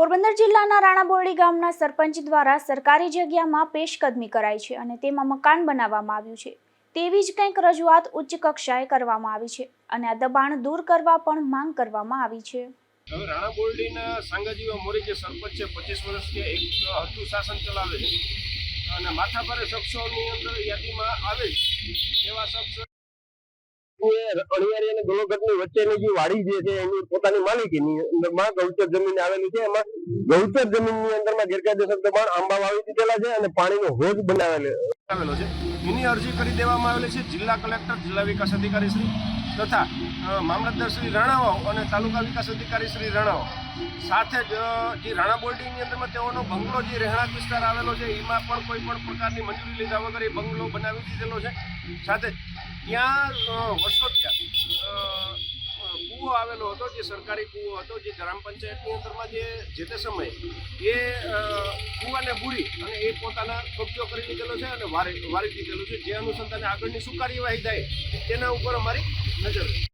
પોરબંદર જિલ્લાના રાણાબોરડી ગામના સરપંચ દ્વારા સરકારી જગ્યામાં પેશકદમી કરાઈ છે અને તેમાં મકાન બનાવવામાં આવ્યું છે। તેવી જ કંઈક રજૂઆત ઉચ્ચ કક્ષાએ કરવામાં આવી છે અને આ દબાણ દૂર કરવા પણ માંગ કરવામાં આવી છે। હવે રાણાબોરડીના સાંગાજીવા મોરી જે સરપંચ છે 25 વર્ષથી એક હતું શાસન ચલાવે છે અને માથાભારે શખ્સોની અંદર યાદીમાં આવે એવા શખ્સો અણિયારી અને ગોલોગઢની વચ્ચેની જે વાડી જે છે એની પોતાની માલિકીની અંદરમાં ગૌચર જમીન આવેલી છે। એમાં ગૌચર જમીનની અંદરમાં ગેરકાયદેસર દબાણ આંબા વાવી દીધેલા છે અને પાણીનો હોજ બનાવેલો છે। એની અરજી કરી દેવામાં આવેલી છે જિલ્લા કલેક્ટર, જિલ્લા વિકાસ અધિકારી શ્રી તથા મામલતદાર શ્રી રાણાવાવ અને તાલુકા વિકાસ અધિકારી શ્રી રાણાવાવ સાથે જ જે રાણાબોરડીની અંદરમાં તેઓનો બંગલો જે રહેણાંક વિસ્તાર આવેલો છે એમાં પણ કોઈ પણ પ્રકારની મંજૂરી લીધા વગર એ બંગલો બનાવી દીધેલો છે। સાથે ત્યાં વર્ષો ત્યાં કૂવો આવેલો હતો, જે સરકારી કૂવો હતો, જે ગ્રામ પંચાયતની અંદરમાં જે તે સમયે એ કૂવાને બુરી અને એ પોતાના કબજો કરી લીધેલો છે અને વારી દીધેલો છે। જે અનુસંધાને આગળની શું કાર્યવાહી થાય તેના ઉપર અમારી નજર છે।